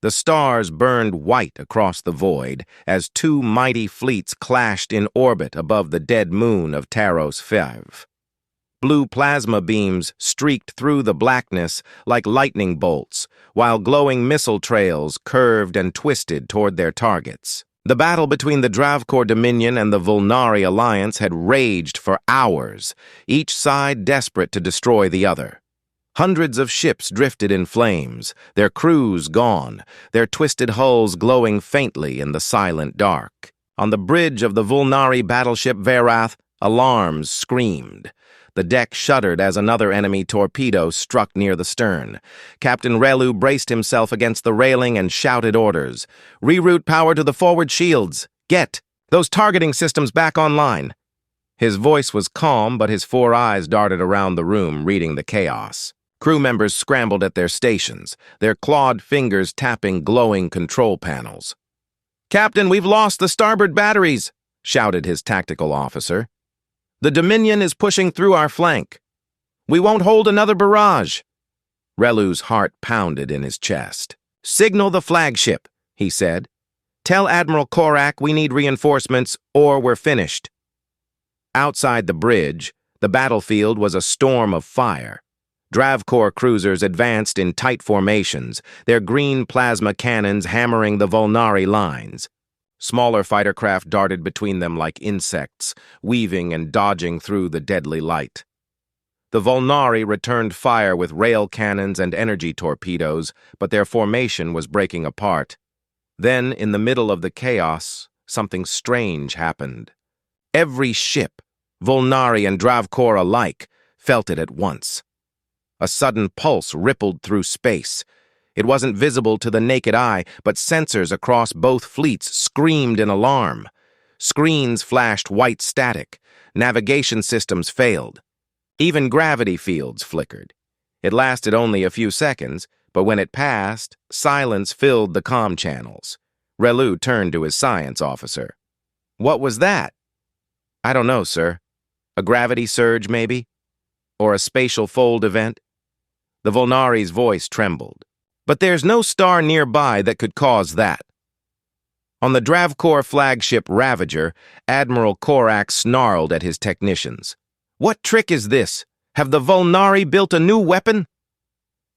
The stars burned white across the void as two mighty fleets clashed in orbit above the dead moon of Taros V. Blue plasma beams streaked through the blackness like lightning bolts, while glowing missile trails curved and twisted toward their targets. The battle between the Dravkor Dominion and the Volnari Alliance had raged for hours, each side desperate to destroy the other. Hundreds of ships drifted in flames, their crews gone, their twisted hulls glowing faintly in the silent dark. On the bridge of the Volnari battleship Verath, alarms screamed. The deck shuddered as another enemy torpedo struck near the stern. Captain Relu braced himself against the railing and shouted orders. "Reroute power to the forward shields. Get those targeting systems back online." His voice was calm, but his four eyes darted around the room, reading the chaos. Crew members scrambled at their stations, their clawed fingers tapping glowing control panels. "Captain, we've lost the starboard batteries," shouted his tactical officer. "The Dominion is pushing through our flank. We won't hold another barrage." Relu's heart pounded in his chest. "Signal the flagship," he said. "Tell Admiral Korak we need reinforcements or we're finished." Outside the bridge, the battlefield was a storm of fire. Dravkor cruisers advanced in tight formations, their green plasma cannons hammering the Volnari lines. Smaller fighter craft darted between them like insects, weaving and dodging through the deadly light. The Volnari returned fire with rail cannons and energy torpedoes, but their formation was breaking apart. Then, in the middle of the chaos, something strange happened. Every ship, Volnari and Dravkor alike, felt it at once. A sudden pulse rippled through space. It wasn't visible to the naked eye, but sensors across both fleets screamed in alarm. Screens flashed white static. Navigation systems failed. Even gravity fields flickered. It lasted only a few seconds, but when it passed, silence filled the comm channels. Relu turned to his science officer. "What was that?" "I don't know, sir. A gravity surge, maybe? Or a spatial fold event?" The Volnari's voice trembled. "But there's no star nearby that could cause that." On the Dravkor flagship Ravager, Admiral Korak snarled at his technicians. "What trick is this? Have the Volnari built a new weapon?"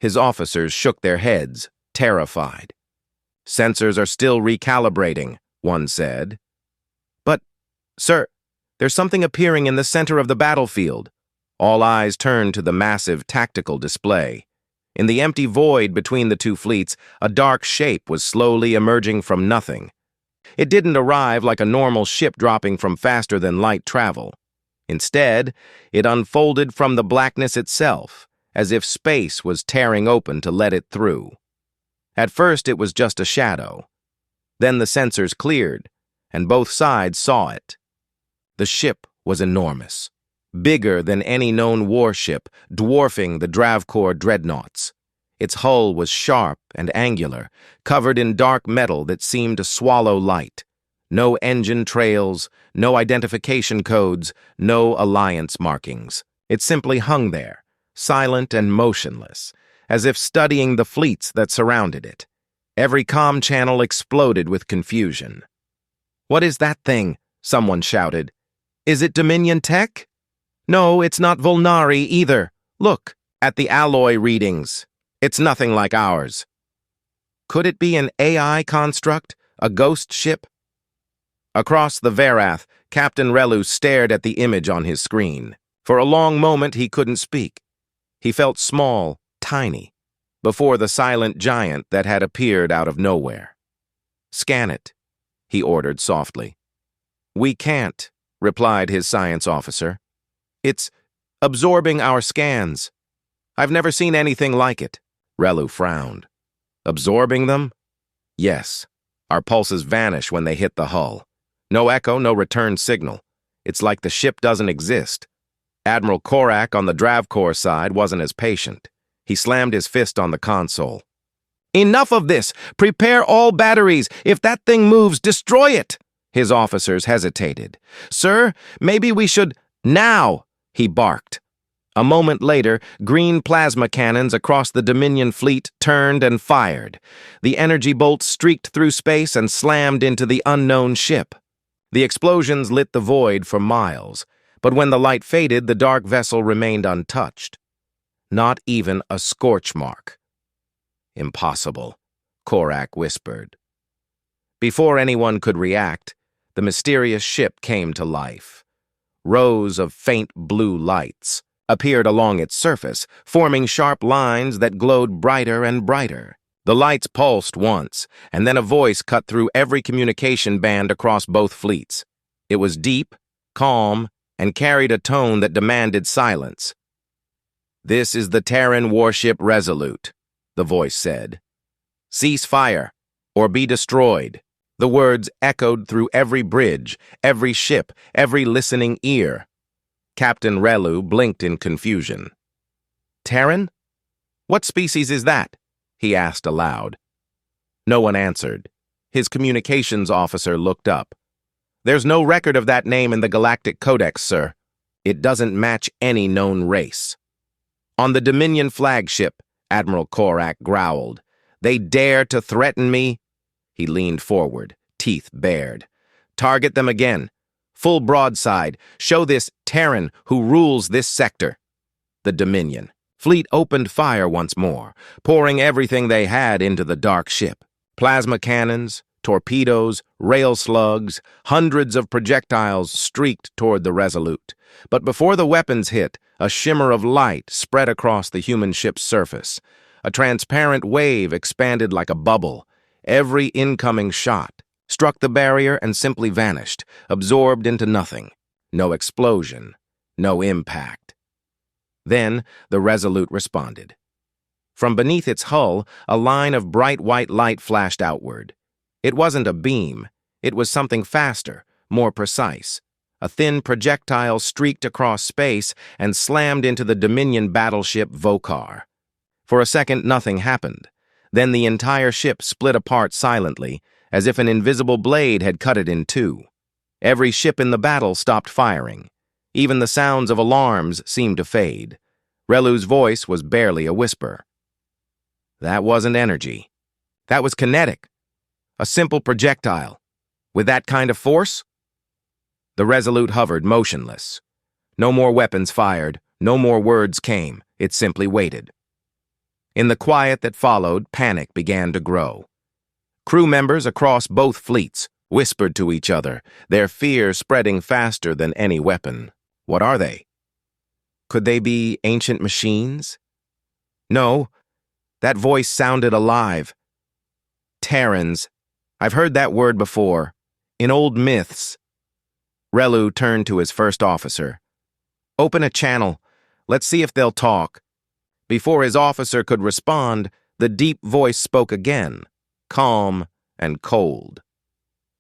His officers shook their heads, terrified. "Sensors are still recalibrating," one said. "But, sir, there's something appearing in the center of the battlefield." All eyes turned to the massive tactical display. In the empty void between the two fleets, a dark shape was slowly emerging from nothing. It didn't arrive like a normal ship dropping from faster-than-light travel. Instead, it unfolded from the blackness itself, as if space was tearing open to let it through. At first, it was just a shadow. Then the sensors cleared, and both sides saw it. The ship was enormous. Bigger than any known warship, dwarfing the Dravkor dreadnoughts. Its hull was sharp and angular, covered in dark metal that seemed to swallow light. No engine trails, no identification codes, no alliance markings. It simply hung there, silent and motionless, as if studying the fleets that surrounded it. Every comm channel exploded with confusion. "What is that thing?" someone shouted. "Is it Dominion tech?" "No, it's not Volnari either. Look at the alloy readings. It's nothing like ours." Could it be an AI construct? A ghost ship? Across the Verath, Captain Relu stared at the image on his screen. For a long moment, he couldn't speak. He felt small, tiny, before the silent giant that had appeared out of nowhere. "Scan it," he ordered softly. "We can't," replied his science officer. "It's absorbing our scans. I've never seen anything like it." Relu frowned. "Absorbing them?" "Yes. Our pulses vanish when they hit the hull. No echo, no return signal. It's like the ship doesn't exist." Admiral Korak on the Dravkor side wasn't as patient. He slammed his fist on the console. "Enough of this! Prepare all batteries! If that thing moves, destroy it!" His officers hesitated. "Sir, maybe we should—" "Now!" he barked. A moment later, green plasma cannons across the Dominion fleet turned and fired. The energy bolts streaked through space and slammed into the unknown ship. The explosions lit the void for miles, but when the light faded, the dark vessel remained untouched. Not even a scorch mark. Impossible, Korak whispered. Before anyone could react, the mysterious ship came to life. Rows of faint blue lights appeared along its surface, forming sharp lines that glowed brighter and brighter. The lights pulsed once, and then a voice cut through every communication band across both fleets. It was deep, calm, and carried a tone that demanded silence. "This is the Terran warship Resolute," the voice said. "Cease fire, or be destroyed." The words echoed through every bridge, every ship, every listening ear. Captain Relu blinked in confusion. "Terran? What species is that?" he asked aloud. No one answered. His communications officer looked up. "There's no record of that name in the Galactic Codex, sir. It doesn't match any known race." "On the Dominion flagship," Admiral Korak growled. "They dare to threaten me?" He leaned forward, teeth bared. "Target them again. Full broadside. Show this Terran who rules this sector." The Dominion fleet opened fire once more, pouring everything they had into the dark ship. Plasma cannons, torpedoes, rail slugs, hundreds of projectiles streaked toward the Resolute. But before the weapons hit, a shimmer of light spread across the human ship's surface. A transparent wave expanded like a bubble. Every incoming shot struck the barrier and simply vanished, absorbed into nothing. No explosion, no impact. Then the Resolute responded. From beneath its hull, a line of bright white light flashed outward. It wasn't a beam. It was something faster, more precise. A thin projectile streaked across space and slammed into the Dominion battleship Vokar. For a second, nothing happened. Then the entire ship split apart silently, as if an invisible blade had cut it in two. Every ship in the battle stopped firing. Even the sounds of alarms seemed to fade. Relu's voice was barely a whisper. "That wasn't energy. That was kinetic. A simple projectile. With that kind of force?" The Resolute hovered motionless. No more weapons fired, no more words came. It simply waited. In the quiet that followed, panic began to grow. Crew members across both fleets whispered to each other, their fear spreading faster than any weapon. What are they? Could they be ancient machines? No, that voice sounded alive. Terrans. I've heard that word before. In old myths. Relu turned to his first officer. "Open a channel. Let's see if they'll talk." Before his officer could respond, the deep voice spoke again, calm and cold.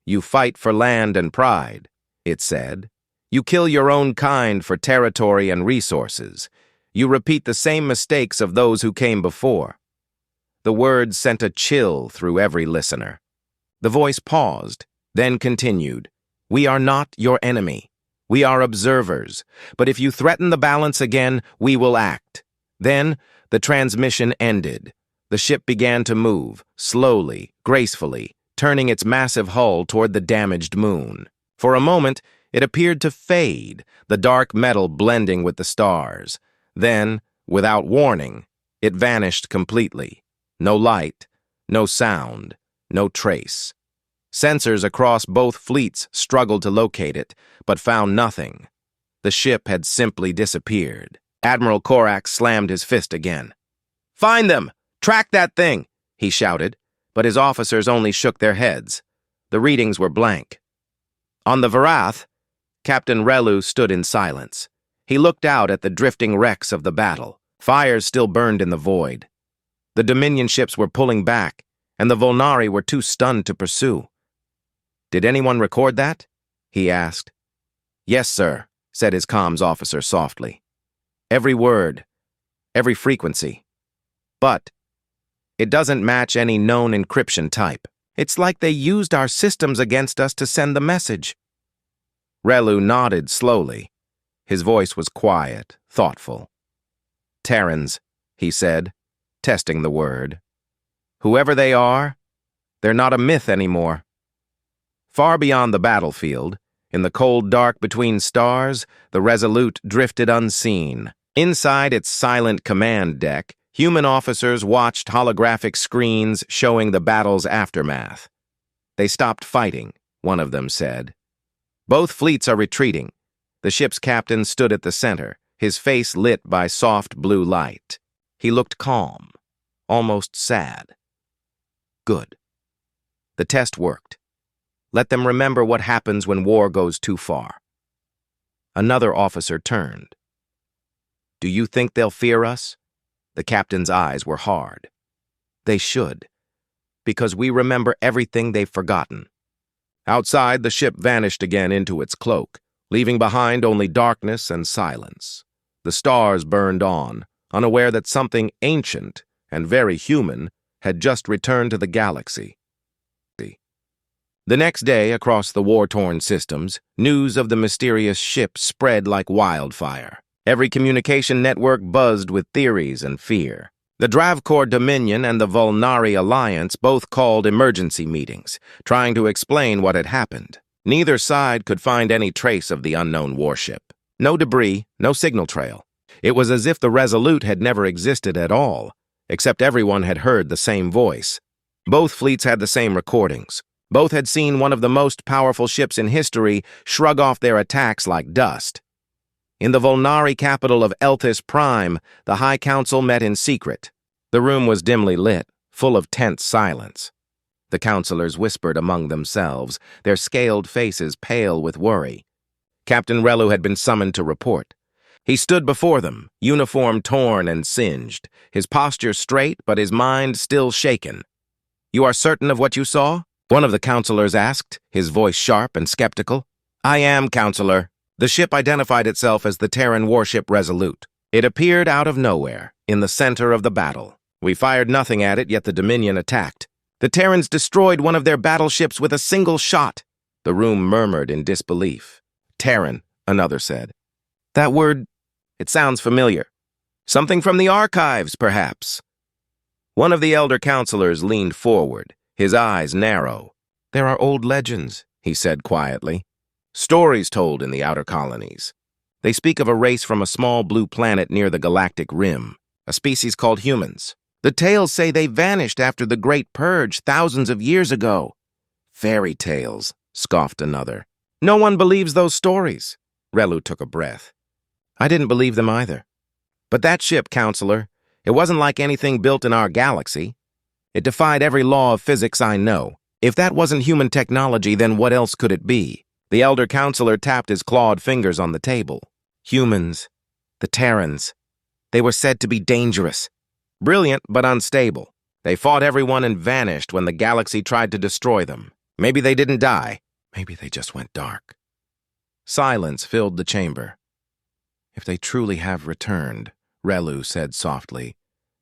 "You fight for land and pride," it said. "You kill your own kind for territory and resources. You repeat the same mistakes of those who came before." The words sent a chill through every listener. The voice paused, then continued. "We are not your enemy. We are observers. But if you threaten the balance again, we will act." Then the transmission ended. The ship began to move, slowly, gracefully, turning its massive hull toward the damaged moon. For a moment, it appeared to fade, the dark metal blending with the stars. Then, without warning, it vanished completely. No light, no sound, no trace. Sensors across both fleets struggled to locate it, but found nothing. The ship had simply disappeared. Admiral Korak slammed his fist again. "Find them! Track that thing!" he shouted, but his officers only shook their heads. The readings were blank. On the Varath, Captain Relu stood in silence. He looked out at the drifting wrecks of the battle. Fires still burned in the void. The Dominion ships were pulling back, and the Volnari were too stunned to pursue. "Did anyone record that?" he asked. "Yes, sir," said his comms officer softly. "Every word, every frequency. But it doesn't match any known encryption type. It's like they used our systems against us to send the message." Relu nodded slowly. His voice was quiet, thoughtful. Terrans, he said, testing the word. Whoever they are, they're not a myth anymore. Far beyond the battlefield, in the cold dark between stars, the Resolute drifted unseen. Inside its silent command deck, human officers watched holographic screens showing the battle's aftermath. They stopped fighting, one of them said. Both fleets are retreating. The ship's captain stood at the center, his face lit by soft blue light. He looked calm, almost sad. Good. The test worked. Let them remember what happens when war goes too far. Another officer turned. Do you think they'll fear us? The captain's eyes were hard. They should, because we remember everything they've forgotten. Outside, the ship vanished again into its cloak, leaving behind only darkness and silence. The stars burned on, unaware that something ancient and very human had just returned to the galaxy. The next day, across the war-torn systems, news of the mysterious ship spread like wildfire. Every communication network buzzed with theories and fear. The Dravkor Dominion and the Volnari Alliance both called emergency meetings, trying to explain what had happened. Neither side could find any trace of the unknown warship. No debris, no signal trail. It was as if the Resolute had never existed at all, except everyone had heard the same voice. Both fleets had the same recordings. Both had seen one of the most powerful ships in history shrug off their attacks like dust. In the Volnari capital of Elthis Prime, the High Council met in secret. The room was dimly lit, full of tense silence. The counselors whispered among themselves, their scaled faces pale with worry. Captain Relu had been summoned to report. He stood before them, uniform torn and singed, his posture straight but his mind still shaken. You are certain of what you saw? One of the counselors asked, his voice sharp and skeptical. I am, counselor. The ship identified itself as the Terran warship Resolute. It appeared out of nowhere, in the center of the battle. We fired nothing at it, yet the Dominion attacked. The Terrans destroyed one of their battleships with a single shot. The room murmured in disbelief. Terran, another said. That word, it sounds familiar. Something from the archives, perhaps. One of the elder counselors leaned forward, his eyes narrow. There are old legends, he said quietly. Stories told in the outer colonies. They speak of a race from a small blue planet near the galactic rim, a species called humans. The tales say they vanished after the Great Purge thousands of years ago. Fairy tales, scoffed another. No one believes those stories. Relu took a breath. I didn't believe them either. But that ship, counselor, it wasn't like anything built in our galaxy. It defied every law of physics I know. If that wasn't human technology, then what else could it be? The elder counselor tapped his clawed fingers on the table. Humans, the Terrans, they were said to be dangerous. Brilliant, but unstable. They fought everyone and vanished when the galaxy tried to destroy them. Maybe they didn't die. Maybe they just went dark. Silence filled the chamber. If they truly have returned, Relu said softly,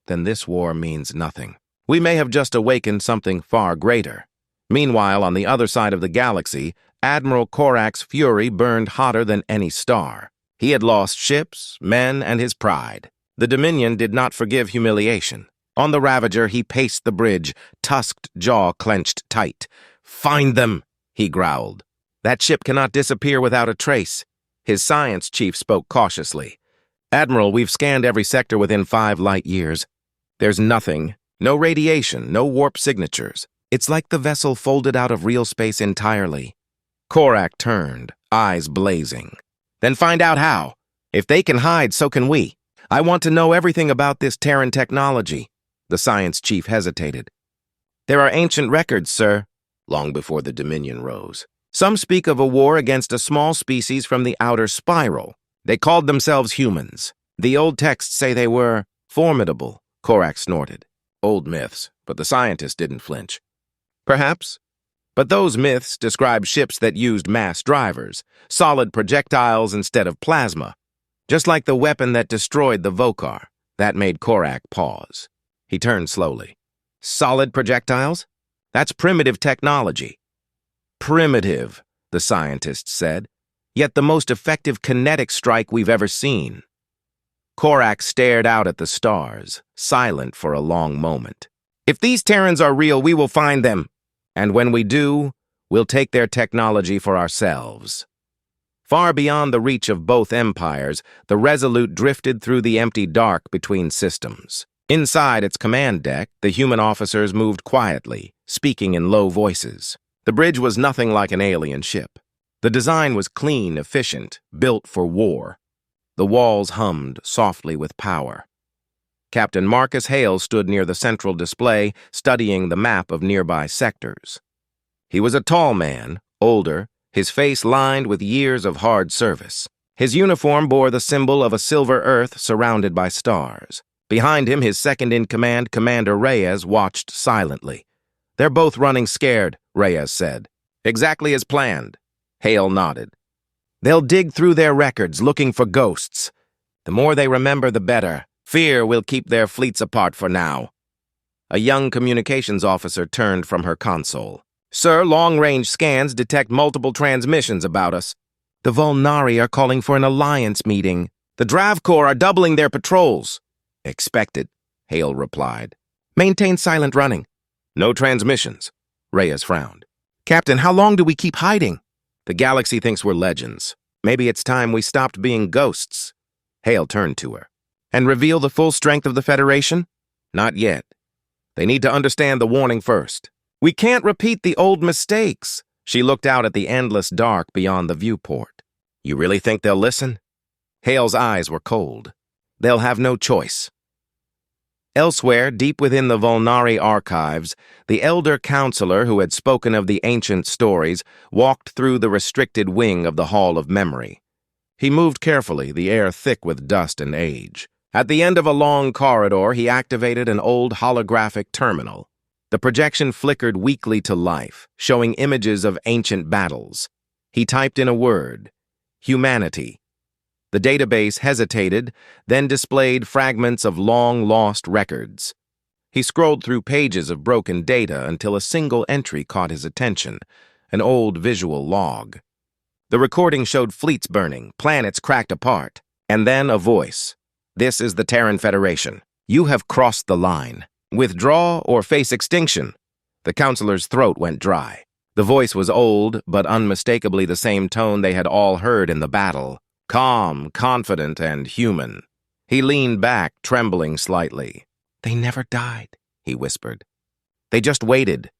then this war means nothing. We may have just awakened something far greater. Meanwhile, on the other side of the galaxy, Admiral Korak's fury burned hotter than any star. He had lost ships, men, and his pride. The Dominion did not forgive humiliation. On the Ravager, he paced the bridge, tusked jaw clenched tight. Find them, he growled. That ship cannot disappear without a trace. His science chief spoke cautiously. Admiral, we've scanned every sector within 5 light years. There's nothing. No radiation, no warp signatures. It's like the vessel folded out of real space entirely. Korak turned, eyes blazing. Then find out how. If they can hide, so can we. I want to know everything about this Terran technology. The science chief hesitated. There are ancient records, sir, long before the Dominion rose. Some speak of a war against a small species from the outer spiral. They called themselves humans. The old texts say they were formidable, Korak snorted. Old myths, but the scientist didn't flinch. Perhaps. But those myths describe ships that used mass drivers, solid projectiles instead of plasma. Just like the weapon that destroyed the Vokar. That made Korak pause. He turned slowly. Solid projectiles? That's primitive technology. Primitive, the scientist said, yet the most effective kinetic strike we've ever seen. Korak stared out at the stars, silent for a long moment. If these Terrans are real, we will find them. And when we do, we'll take their technology for ourselves. Far beyond the reach of both empires, the Resolute drifted through the empty dark between systems. Inside its command deck, the human officers moved quietly, speaking in low voices. The bridge was nothing like an alien ship. The design was clean, efficient, built for war. The walls hummed softly with power. Captain Marcus Hale stood near the central display, studying the map of nearby sectors. He was a tall man, older, his face lined with years of hard service. His uniform bore the symbol of a silver Earth surrounded by stars. Behind him, his second-in-command, Commander Reyes, watched silently. "They're both running scared," Reyes said. "Exactly as planned." Hale nodded. "They'll dig through their records looking for ghosts. The more they remember, the better. Fear will keep their fleets apart for now." A young communications officer turned from her console. "Sir, long-range scans detect multiple transmissions about us. The Volnari are calling for an alliance meeting. The Drav Corps are doubling their patrols." "Expected," Hale replied. "Maintain silent running." "No transmissions." Reyes frowned. "Captain, how long do we keep hiding?" "The galaxy thinks we're legends. Maybe it's time we stopped being ghosts." Hale turned to her. "And reveal the full strength of the Federation?" "Not yet. They need to understand the warning first. We can't repeat the old mistakes." She looked out at the endless dark beyond the viewport. "You really think they'll listen?" Hale's eyes were cold. "They'll have no choice." Elsewhere, deep within the Volnari archives, the elder counselor who had spoken of the ancient stories walked through the restricted wing of the Hall of Memory. He moved carefully, the air thick with dust and age. At the end of a long corridor, he activated an old holographic terminal. The projection flickered weakly to life, showing images of ancient battles. He typed in a word: humanity. The database hesitated, then displayed fragments of long-lost records. He scrolled through pages of broken data until a single entry caught his attention, an old visual log. The recording showed fleets burning, planets cracked apart, and then a voice. "This is the Terran Federation. You have crossed the line. Withdraw or face extinction." The counselor's throat went dry. The voice was old, but unmistakably the same tone they had all heard in the battle. Calm, confident, and human. He leaned back, trembling slightly. "They never died," he whispered. "They just waited."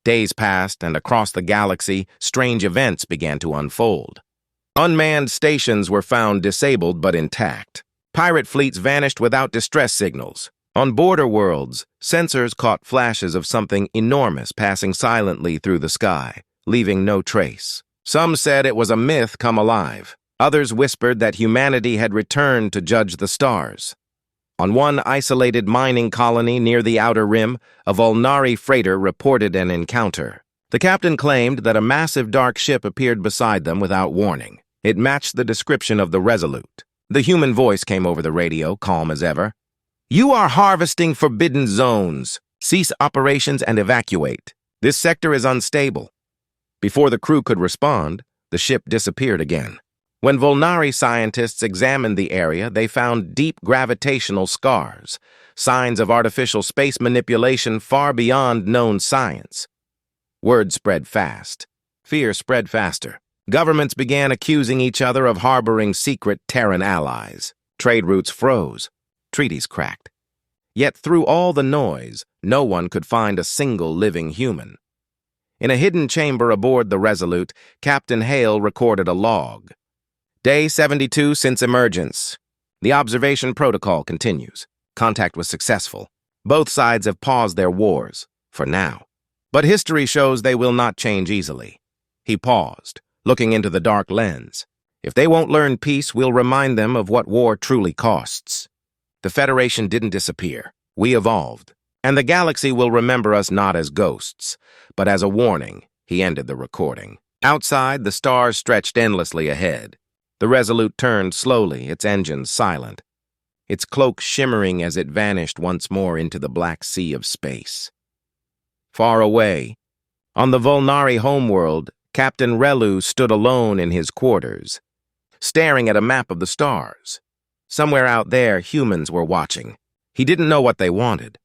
Days passed, and across the galaxy, strange events began to unfold. Unmanned stations were found disabled but intact. Pirate fleets vanished without distress signals. On border worlds, sensors caught flashes of something enormous passing silently through the sky, leaving no trace. Some said it was a myth come alive. Others whispered that humanity had returned to judge the stars. On one isolated mining colony near the Outer Rim, a Volnari freighter reported an encounter. The captain claimed that a massive dark ship appeared beside them without warning. It matched the description of the Resolute. The human voice came over the radio, calm as ever. "You are harvesting forbidden zones. Cease operations and evacuate. This sector is unstable." Before the crew could respond, the ship disappeared again. When Volnari scientists examined the area, they found deep gravitational scars, signs of artificial space manipulation far beyond known science. Word spread fast. Fear spread faster. Governments began accusing each other of harboring secret Terran allies. Trade routes froze. Treaties cracked. Yet through all the noise, no one could find a single living human. In a hidden chamber aboard the Resolute, Captain Hale recorded a log. Day 72 since emergence. The observation protocol continues. Contact was successful. Both sides have paused their wars, for now. But history shows they will not change easily. He paused, looking into the dark lens. If they won't learn peace, we'll remind them of what war truly costs. The Federation didn't disappear. We evolved. And the galaxy will remember us not as ghosts, but as a warning. He ended the recording. Outside, the stars stretched endlessly ahead. The Resolute turned slowly, its engines silent, its cloak shimmering as it vanished once more into the black sea of space. Far away, on the Volnari homeworld, Captain Relu stood alone in his quarters, staring at a map of the stars. Somewhere out there, humans were watching. He didn't know what they wanted,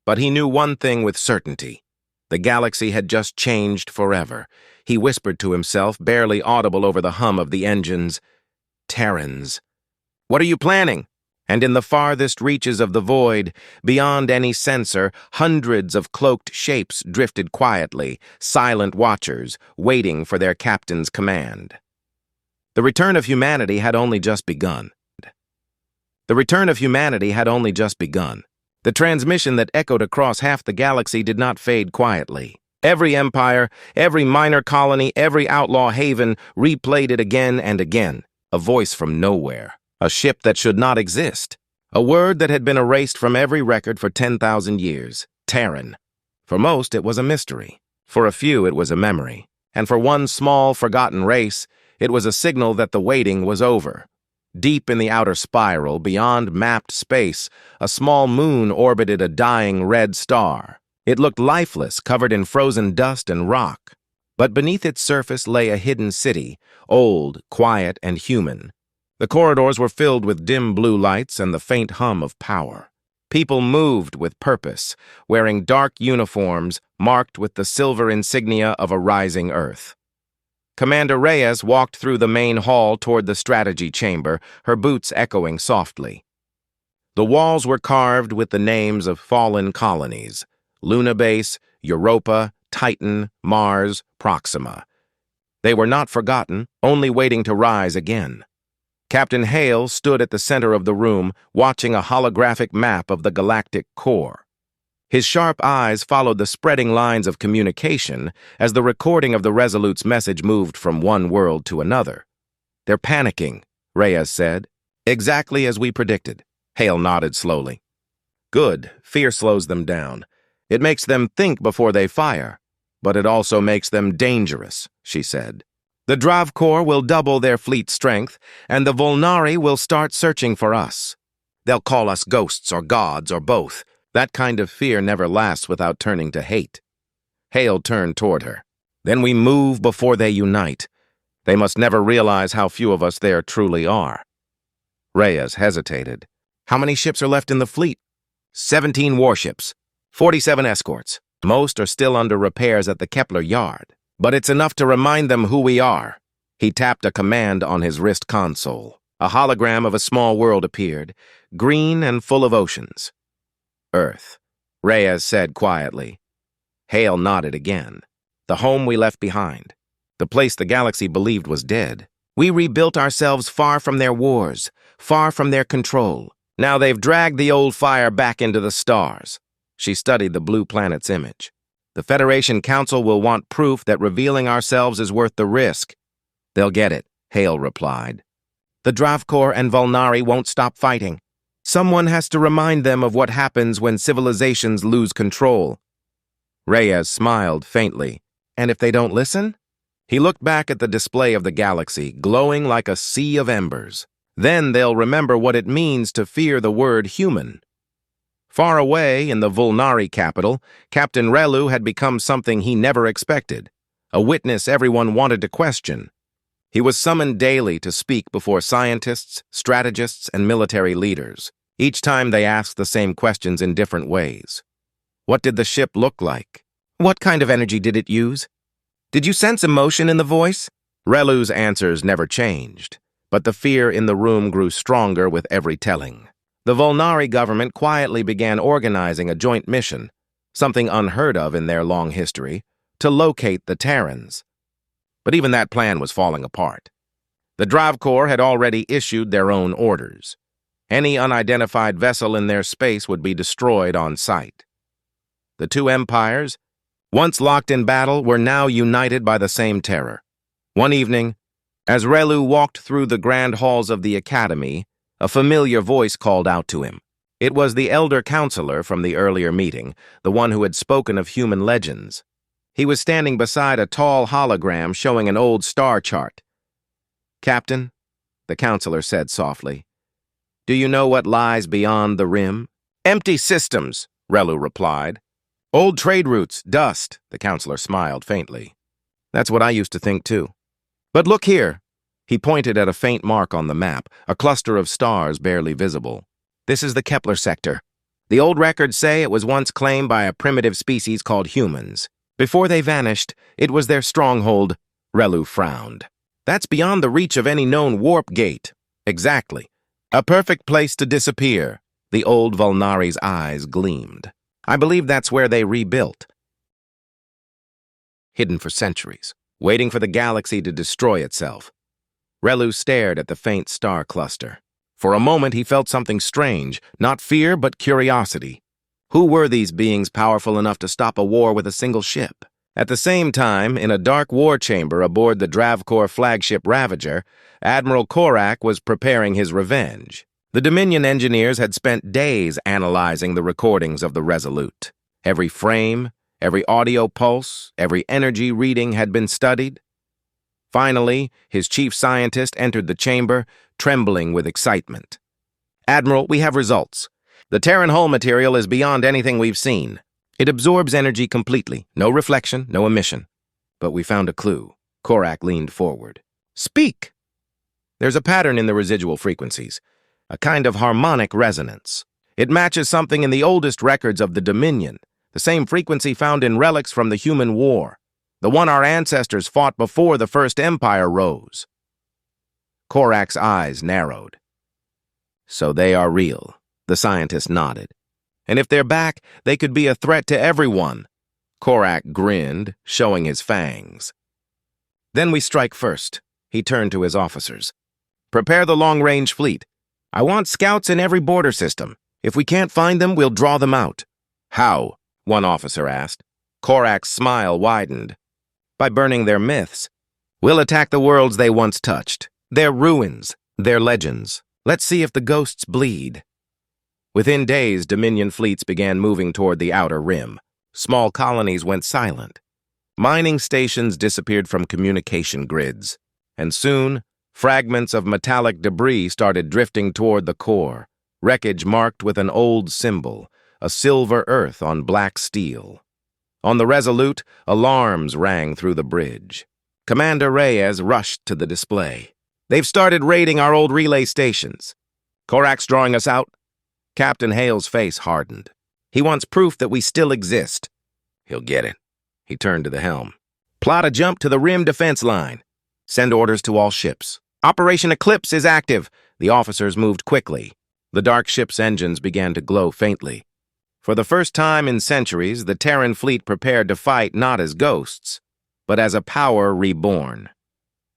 but he knew one thing with certainty. The galaxy had just changed forever. He whispered to himself, barely audible over the hum of the engines, "Terrans. What are you planning?" And in the farthest reaches of the void, beyond any sensor, hundreds of cloaked shapes drifted quietly, silent watchers, waiting for their captain's command. The return of humanity had only just begun. The return of humanity had only just begun. The transmission that echoed across half the galaxy did not fade quietly. Every empire, every minor colony, every outlaw haven replayed it again and again. A voice from nowhere. A ship that should not exist. A word that had been erased from every record for 10,000 years. Terran. For most, it was a mystery. For a few, it was a memory. And for one small, forgotten race, it was a signal that the waiting was over. Deep in the outer spiral, beyond mapped space, a small moon orbited a dying red star. It looked lifeless, covered in frozen dust and rock. But beneath its surface lay a hidden city, old, quiet, and human. The corridors were filled with dim blue lights and the faint hum of power. People moved with purpose, wearing dark uniforms marked with the silver insignia of a rising Earth. Commander Reyes walked through the main hall toward the strategy chamber, her boots echoing softly. The walls were carved with the names of fallen colonies: Luna Base, Europa, Titan, Mars, Proxima. They were not forgotten, only waiting to rise again. Captain Hale stood at the center of the room, watching a holographic map of the galactic core. His sharp eyes followed the spreading lines of communication as the recording of the Resolute's message moved from one world to another. "They're panicking," Reyes said. "Exactly as we predicted." Hale nodded slowly. "Good. Fear slows them down. It makes them think before they fire. But it also makes them dangerous," she said. "The Drav Corps will double their fleet strength, and the Volnari will start searching for us. They'll call us ghosts or gods or both. That kind of fear never lasts without turning to hate." Hale turned toward her. "Then we move before they unite. They must never realize how few of us there truly are." Reyes hesitated. "How many ships are left in the fleet?" 17 warships, 47 escorts. Most are still under repairs at the Kepler yard. But it's enough to remind them who we are." He tapped a command on his wrist console. A hologram of a small world appeared, green and full of oceans. "Earth," Reyes said quietly. Hale nodded again. "The home we left behind. The place the galaxy believed was dead. We rebuilt ourselves far from their wars, far from their control. Now they've dragged the old fire back into the stars." She studied the blue planet's image. "The Federation Council will want proof that revealing ourselves is worth the risk." "They'll get it," Hale replied. "The Drav Corps and Volnari won't stop fighting. Someone has to remind them of what happens when civilizations lose control." Reyes smiled faintly. "And if they don't listen?" He looked back at the display of the galaxy, glowing like a sea of embers. "Then they'll remember what it means to fear the word human." Far away in the Volnari capital, Captain Relu had become something he never expected, a witness everyone wanted to question. He was summoned daily to speak before scientists, strategists, and military leaders. Each time they asked the same questions in different ways. What did the ship look like? What kind of energy did it use? Did you sense emotion in the voice? Relu's answers never changed, but the fear in the room grew stronger with every telling. The Volnari government quietly began organizing a joint mission, something unheard of in their long history, to locate the Terrans. But even that plan was falling apart. The Drav Corps had already issued their own orders. Any unidentified vessel in their space would be destroyed on sight. The two empires, once locked in battle, were now united by the same terror. One evening, as Relu walked through the grand halls of the academy, a familiar voice called out to him. It was the elder counselor from the earlier meeting, the one who had spoken of human legends. He was standing beside a tall hologram showing an old star chart. "Captain," the counselor said softly, "do you know what lies beyond the rim?" "Empty systems," Relu replied. "Old trade routes, dust," the counselor smiled faintly. "That's what I used to think too. But look here." He pointed at a faint mark on the map, a cluster of stars barely visible. "This is the Kepler sector. The old records say it was once claimed by a primitive species called humans. Before they vanished, it was their stronghold." Relu frowned. "That's beyond the reach of any known warp gate." "Exactly. A perfect place to disappear." The old Vulnari's eyes gleamed. "I believe that's where they rebuilt. Hidden for centuries, waiting for the galaxy to destroy itself." Relu stared at the faint star cluster. For a moment he felt something strange, not fear but curiosity. Who were these beings powerful enough to stop a war with a single ship? At the same time, in a dark war chamber aboard the Dravkor flagship Ravager, Admiral Korak was preparing his revenge. The Dominion engineers had spent days analyzing the recordings of the Resolute. Every frame, every audio pulse, every energy reading had been studied. Finally, his chief scientist entered the chamber, trembling with excitement. "Admiral, we have results. The Terran hull material is beyond anything we've seen. It absorbs energy completely, no reflection, no emission. But we found a clue." Korak leaned forward. "Speak!" "There's a pattern in the residual frequencies, a kind of harmonic resonance. It matches something in the oldest records of the Dominion, the same frequency found in relics from the human war, the one our ancestors fought before the First Empire rose." Korak's eyes narrowed. "So they are real," the scientist nodded. "And if they're back, they could be a threat to everyone." Korak grinned, showing his fangs. "Then we strike first." He turned to his officers. "Prepare the long-range fleet. I want scouts in every border system. If we can't find them, we'll draw them out." "How?" one officer asked. Korak's smile widened. "By burning their myths. We'll attack the worlds they once touched, their ruins, their legends. Let's see if the ghosts bleed." Within days, Dominion fleets began moving toward the outer rim. Small colonies went silent. Mining stations disappeared from communication grids. And soon, fragments of metallic debris started drifting toward the core, wreckage marked with an old symbol, a silver earth on black steel. On the Resolute, alarms rang through the bridge. Commander Reyes rushed to the display. "They've started raiding our old relay stations." "Korak's drawing us out?" Captain Hale's face hardened. "He wants proof that we still exist." "He'll get it." He turned to the helm. "Plot a jump to the rim defense line. Send orders to all ships. Operation Eclipse is active." The officers moved quickly. The dark ship's engines began to glow faintly. For the first time in centuries, the Terran fleet prepared to fight not as ghosts, but as a power reborn.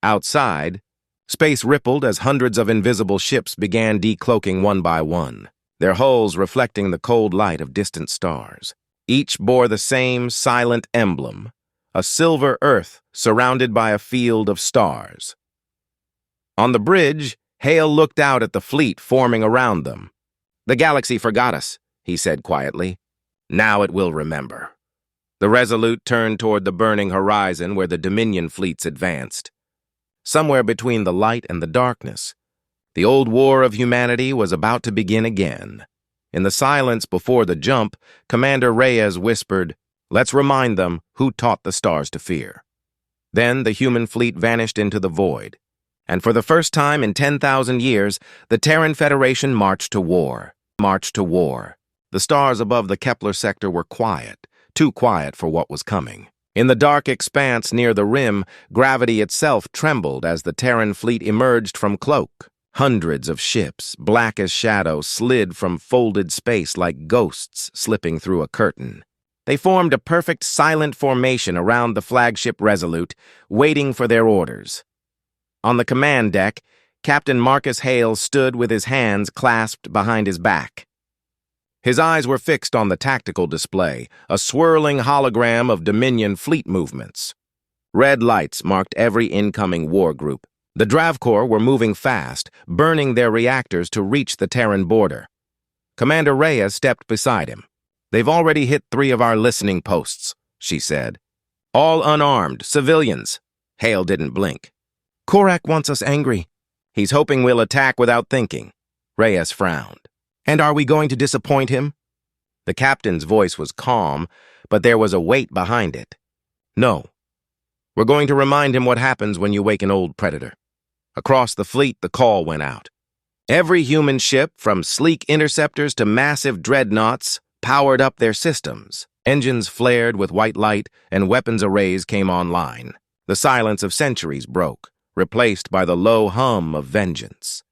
Outside, space rippled as hundreds of invisible ships began decloaking one by one, their hulls reflecting the cold light of distant stars. Each bore the same silent emblem, a silver earth surrounded by a field of stars. On the bridge, Hale looked out at the fleet forming around them. "The galaxy forgot us," he said quietly. "Now it will remember." The Resolute turned toward the burning horizon where the Dominion fleets advanced. Somewhere between the light and the darkness, the old war of humanity was about to begin again. In the silence before the jump, Commander Reyes whispered, "Let's remind them who taught the stars to fear." Then the human fleet vanished into the void, and for the first time in 10,000 years, the Terran Federation marched to war. The stars above the Kepler sector were quiet, too quiet for what was coming. In the dark expanse near the rim, gravity itself trembled as the Terran fleet emerged from cloak. Hundreds of ships, black as shadow, slid from folded space like ghosts slipping through a curtain. They formed a perfect silent formation around the flagship Resolute, waiting for their orders. On the command deck, Captain Marcus Hale stood with his hands clasped behind his back. His eyes were fixed on the tactical display, a swirling hologram of Dominion fleet movements. Red lights marked every incoming war group. The Dravkor were moving fast, burning their reactors to reach the Terran border. Commander Reyes stepped beside him. "They've already hit 3 of our listening posts," she said. "All unarmed, civilians." Hale didn't blink. "Korak wants us angry. He's hoping we'll attack without thinking." Reyes frowned. "And are we going to disappoint him?" The captain's voice was calm, but there was a weight behind it. "No. We're going to remind him what happens when you wake an old predator. Across the fleet, the call went out. Every human ship, from sleek interceptors to massive dreadnoughts, powered up their systems. Engines flared with white light, and weapons arrays came online. The silence of centuries broke, replaced by the low hum of vengeance.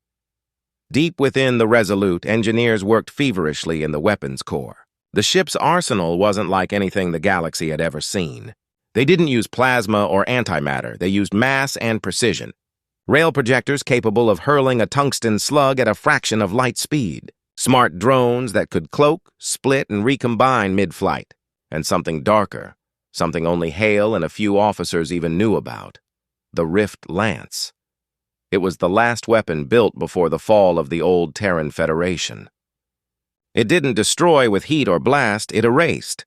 Deep within the Resolute, engineers worked feverishly in the weapons core. The ship's arsenal wasn't like anything the galaxy had ever seen. They didn't use plasma or antimatter, they used mass and precision. Rail projectors capable of hurling a tungsten slug at a fraction of light speed. Smart drones that could cloak, split, and recombine mid-flight. And something darker, something only Hale and a few officers even knew about. The Rift Lance. It was the last weapon built before the fall of the old Terran Federation. It didn't destroy with heat or blast, it erased.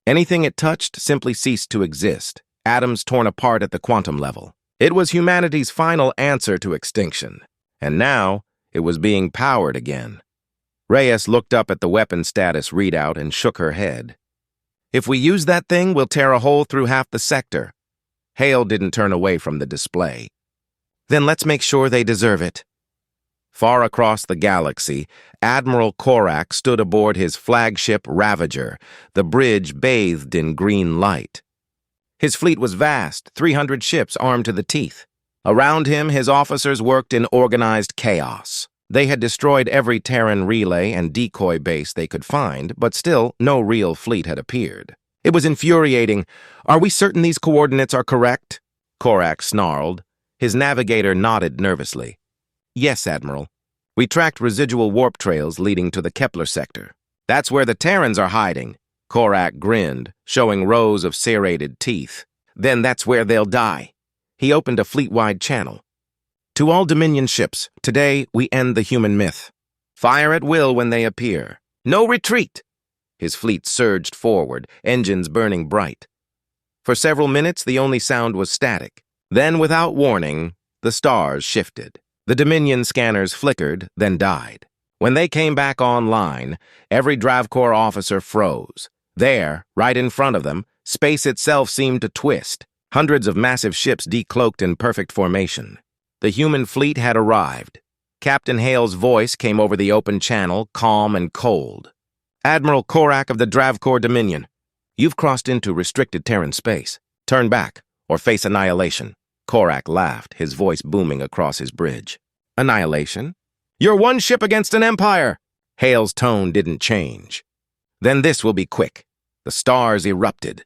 Anything it touched simply ceased to exist, atoms torn apart at the quantum level. It was humanity's final answer to extinction, and now it was being powered again. Reyes looked up at the weapon status readout and shook her head. If we use that thing, we'll tear a hole through half the sector. Hale didn't turn away from the display. Then let's make sure they deserve it. Far across the galaxy, Admiral Korak stood aboard his flagship Ravager, the bridge bathed in green light. His fleet was vast, 300 ships armed to the teeth. Around him, his officers worked in organized chaos. They had destroyed every Terran relay and decoy base they could find, but still, no real fleet had appeared. It was infuriating. Are we certain these coordinates are correct? Korak snarled. His navigator nodded nervously. Yes, Admiral. We tracked residual warp trails leading to the Kepler sector. That's where the Terrans are hiding. Korak grinned, showing rows of serrated teeth. Then that's where they'll die. He opened a fleet-wide channel. To all Dominion ships, today we end the human myth. Fire at will when they appear. No retreat! His fleet surged forward, engines burning bright. For several minutes, the only sound was static. Then, without warning, the stars shifted. The Dominion scanners flickered, then died. When they came back online, every DravCorps officer froze. There, right in front of them, space itself seemed to twist. Hundreds of massive ships decloaked in perfect formation. The human fleet had arrived. Captain Hale's voice came over the open channel, calm and cold. Admiral Korak of the DravCorps Dominion, you've crossed into restricted Terran space. Turn back, or face annihilation. Korak laughed, his voice booming across his bridge. Annihilation? You're one ship against an empire! Hale's tone didn't change. Then this will be quick. The stars erupted.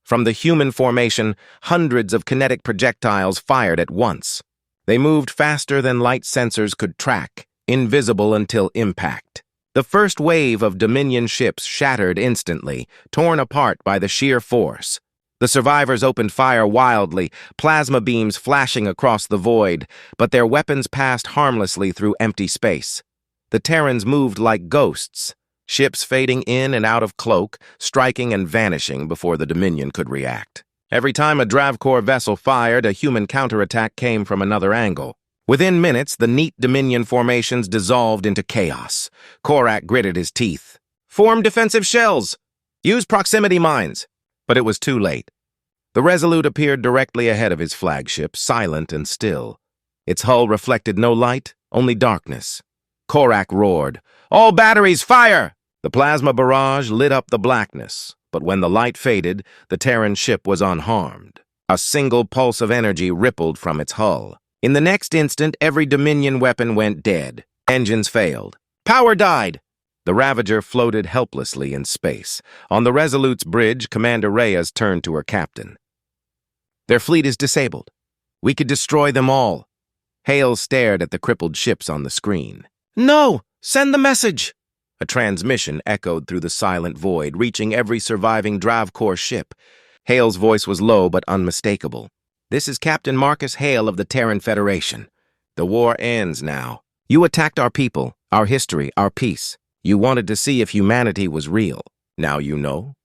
From the human formation, hundreds of kinetic projectiles fired at once. They moved faster than light sensors could track, invisible until impact. The first wave of Dominion ships shattered instantly, torn apart by the sheer force. The survivors opened fire wildly, plasma beams flashing across the void, but their weapons passed harmlessly through empty space. The Terrans moved like ghosts, ships fading in and out of cloak, striking and vanishing before the Dominion could react. Every time a DravCorps vessel fired, a human counterattack came from another angle. Within minutes, the neat Dominion formations dissolved into chaos. Korak gritted his teeth. Form defensive shells! Use proximity mines! But it was too late. The Resolute appeared directly ahead of his flagship, silent and still. Its hull reflected no light, only darkness. Korak roared, "All batteries, fire!" The plasma barrage lit up the blackness, but when the light faded, the Terran ship was unharmed. A single pulse of energy rippled from its hull. In the next instant, every Dominion weapon went dead. Engines failed. Power died! The Ravager floated helplessly in space. On the Resolute's bridge, Commander Reyes turned to her captain. Their fleet is disabled. We could destroy them all. Hale stared at the crippled ships on the screen. No! Send the message! A transmission echoed through the silent void, reaching every surviving DravCorps ship. Hale's voice was low but unmistakable. This is Captain Marcus Hale of the Terran Federation. The war ends now. You attacked our people, our history, our peace. You wanted to see if humanity was real. Now you know.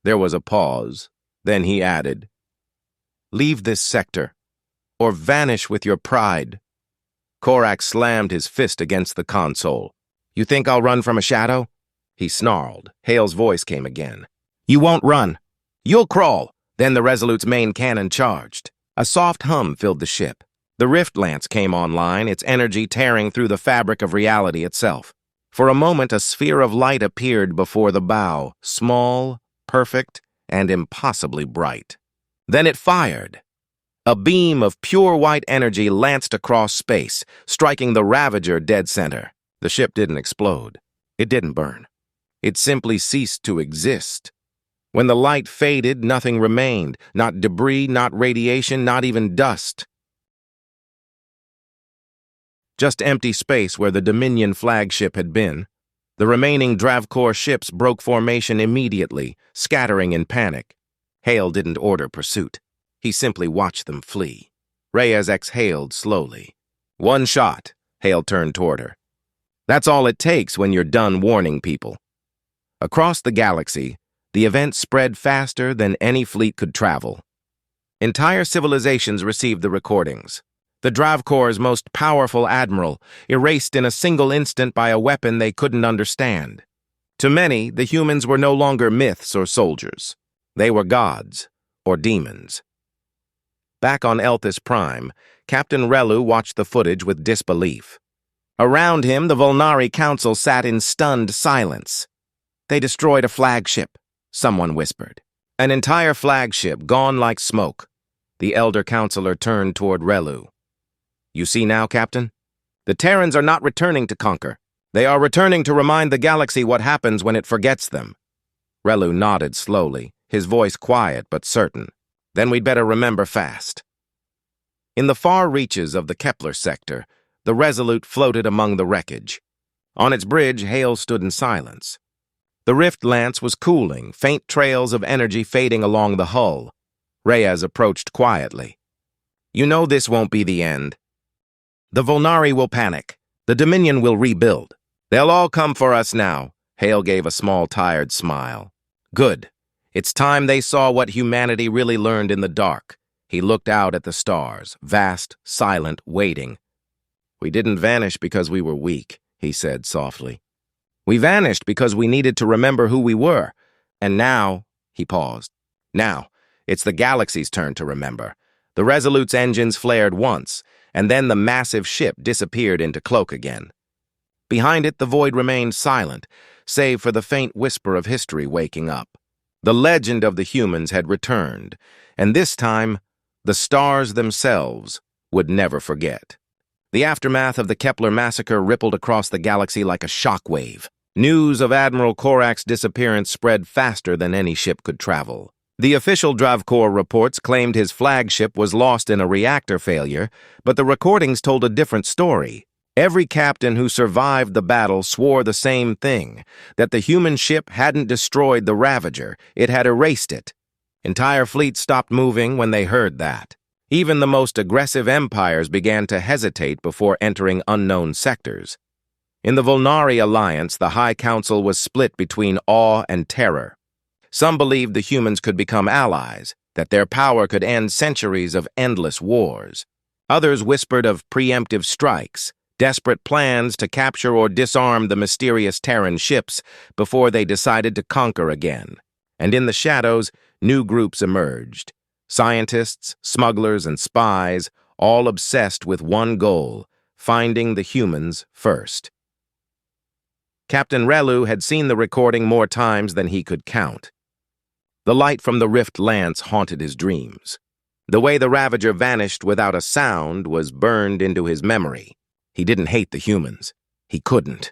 There was a pause. Then he added, Leave this sector, or vanish with your pride. Korak slammed his fist against the console. You think I'll run from a shadow? He snarled. Hale's voice came again. You won't run. You'll crawl. Then the Resolute's main cannon charged. A soft hum filled the ship. The The rift lance came online, its energy tearing through the fabric of reality itself. For a moment, a sphere of light appeared before the bow, small, perfect, and impossibly bright. Then it fired. A beam of pure white energy lanced across space, striking the Ravager dead center. The ship didn't explode. It didn't burn. It simply ceased to exist. When the light faded, nothing remained. Not debris, not radiation, not even dust. Just empty space where the Dominion flagship had been. The remaining Dravkor ships broke formation immediately, scattering in panic. Hale didn't order pursuit. He simply watched them flee. Reyes exhaled slowly. One shot. Hale turned toward her. That's all it takes when you're done warning people. Across the galaxy, the event spread faster than any fleet could travel. Entire civilizations received the recordings. The Dravkor's most powerful admiral, erased in a single instant by a weapon they couldn't understand. To many, the humans were no longer myths or soldiers. They were gods, or demons. Back on Elthis Prime, Captain Relu watched the footage with disbelief. Around him, the Volnari Council sat in stunned silence. They destroyed a flagship, someone whispered. An entire flagship, gone like smoke. The elder counselor turned toward Relu. You see now, Captain? The Terrans are not returning to conquer. They are returning to remind the galaxy what happens when it forgets them. Relu nodded slowly, his voice quiet but certain. Then we'd better remember fast. In the far reaches of the Kepler sector, the Resolute floated among the wreckage. On its bridge, Hale stood in silence. The rift lance was cooling, faint trails of energy fading along the hull. Reyes approached quietly. You know this won't be the end. The Volnari will panic. The Dominion will rebuild. They'll all come for us now. Hale gave a small, tired smile. Good. It's time they saw what humanity really learned in the dark. He looked out at the stars, vast, silent, waiting. We didn't vanish because we were weak, he said softly. We vanished because we needed to remember who we were. And now, he paused. Now, it's the galaxy's turn to remember. The Resolute's engines flared once, and then the massive ship disappeared into cloak again. Behind it, the void remained silent, save for the faint whisper of history waking up. The legend of the humans had returned, and this time, the stars themselves would never forget. The aftermath of the Kepler massacre rippled across the galaxy like a shockwave. News of Admiral Korak's disappearance spread faster than any ship could travel. The official Dravkor reports claimed his flagship was lost in a reactor failure, but the recordings told a different story. Every captain who survived the battle swore the same thing, that the human ship hadn't destroyed the Ravager, it had erased it. Entire fleets stopped moving when they heard that. Even the most aggressive empires began to hesitate before entering unknown sectors. In the Volnari alliance, the High Council was split between awe and terror. Some believed the humans could become allies, that their power could end centuries of endless wars. Others whispered of preemptive strikes, desperate plans to capture or disarm the mysterious Terran ships before they decided to conquer again. And in the shadows, new groups emerged. Scientists, smugglers, and spies, all obsessed with one goal, finding the humans first. Captain Relu had seen the recording more times than he could count. The light from the rift lance haunted his dreams. The way the Ravager vanished without a sound was burned into his memory. He didn't hate the humans. He couldn't.